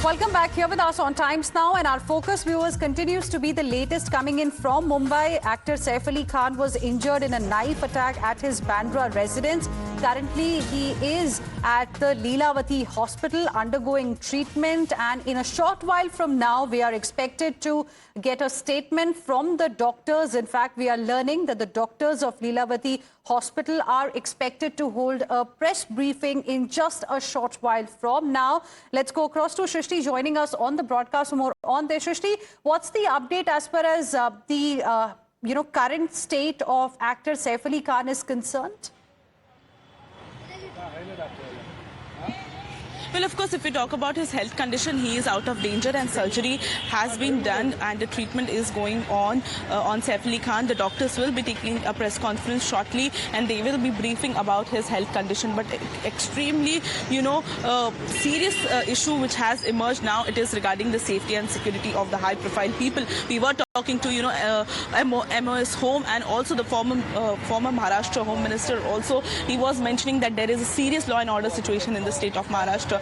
Welcome back here with us on Times Now, and our focus, viewers, continues to be the latest coming in from Mumbai. Actor Saif Ali Khan was injured in a knife attack at his Bandra residence. Currently, he is at the Leelavati Hospital undergoing treatment, and in a short while from now, we are expected to get a statement from the doctors. In fact, we are learning that the doctors of Leelavati Hospital are expected to hold a press briefing in just a short while from now. Let's go across to Shrishti joining us on the broadcast for more on there. Shrishti, what's the update as far as the current state of actor Saif Ali Khan is concerned? Well, of course, if we talk about his health condition, he is out of danger and surgery has been done and the treatment is going on Saif Ali Khan. The doctors will be taking a press conference shortly and they will be briefing about his health condition. But extremely, serious issue which has emerged now, it is regarding the safety and security of the high-profile people. We were talking to, MOS Home and also the former Maharashtra Home Minister also. He was mentioning that there is a serious law and order situation in the state of Maharashtra.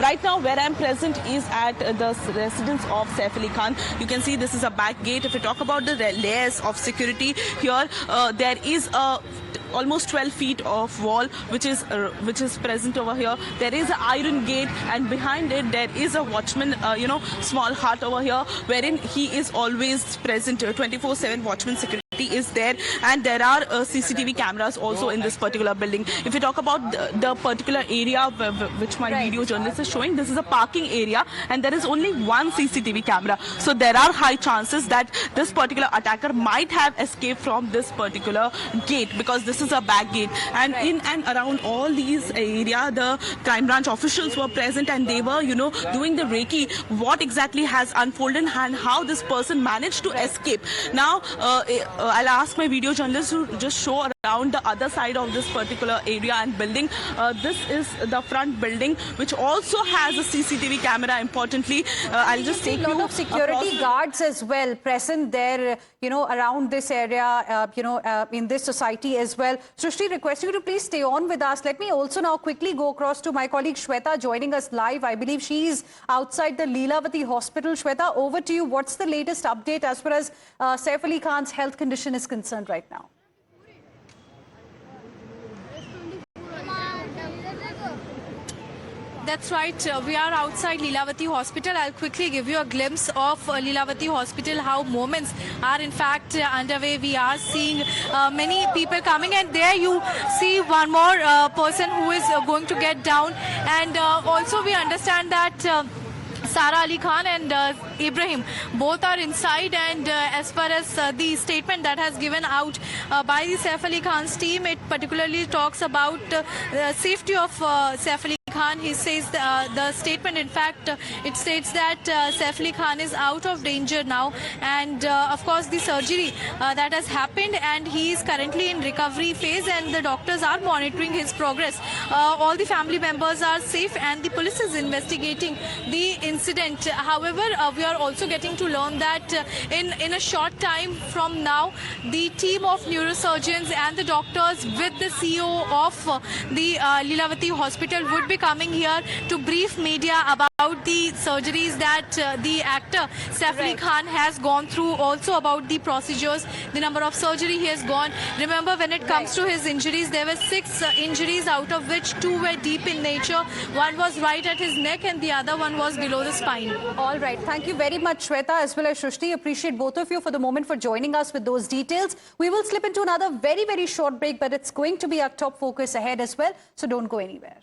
Right now, where I'm present is at the residence of Saif Ali Khan. You can see this is a back gate. If we talk about the layers of security here, there is a almost 12 feet of wall which is present over here. There is an iron gate and behind it there is a watchman, small hut over here wherein he is always present. 24/7 watchman security is there, and there are CCTV cameras also in this particular building. If you talk about the particular area which my video journalist is showing, this is a parking area and there is only one CCTV camera. So there are high chances that this particular attacker might have escaped from this particular gate because this is a back gate. And in and around all these area, the crime branch officials were present and they were, doing the recce. What exactly has unfolded and how this person managed to escape. Now, I'll ask my video journalist to just show around the other side of this particular area and building. This is the front building, which also has a CCTV camera. Importantly, I'll just take you. A lot of security guards as well present there, around this area, in this society as well. Shrishti, request you to please stay on with us. Let me also now quickly go across to my colleague Shweta joining us live. I believe she's outside the Leelavati Hospital. Shweta, over to you. What's the latest update as far as Saif Ali Khan's health condition is concerned right now? That's right. We are outside Leelavati Hospital. I'll quickly give you a glimpse of Leelavati Hospital, how moments are in fact underway. We are seeing many people coming, and there you see one more person who is going to get down. And also we understand that Sara Ali Khan and Ibrahim both are inside, and as far as the statement that has given out by the Saif Ali Khan's team, it particularly talks about the safety of Saif Ali Khan. He says the statement, in fact, it states that Saif Ali Khan is out of danger now, and of course the surgery that has happened, and he is currently in recovery phase, and the doctors are monitoring his progress. All the family members are safe, and the police is investigating the incident. However, we are also getting to learn that in a short time from now, the team of neurosurgeons and the doctors with the CEO of the Leelavati Hospital would be coming here to brief media about the surgeries that the actor Saif Ali Khan has gone through, also about the procedures, the number of surgery he has gone. Remember, when it comes to his injuries, there were 6 injuries, out of which 2 were deep in nature. One was right at his neck and the other one was below the spine. All right. Thank you very much, Shweta, as well as Shrishti. Appreciate both of you for the moment for joining us with those details. We will slip into another very, very short break, but it's going to be our top focus ahead as well. So don't go anywhere.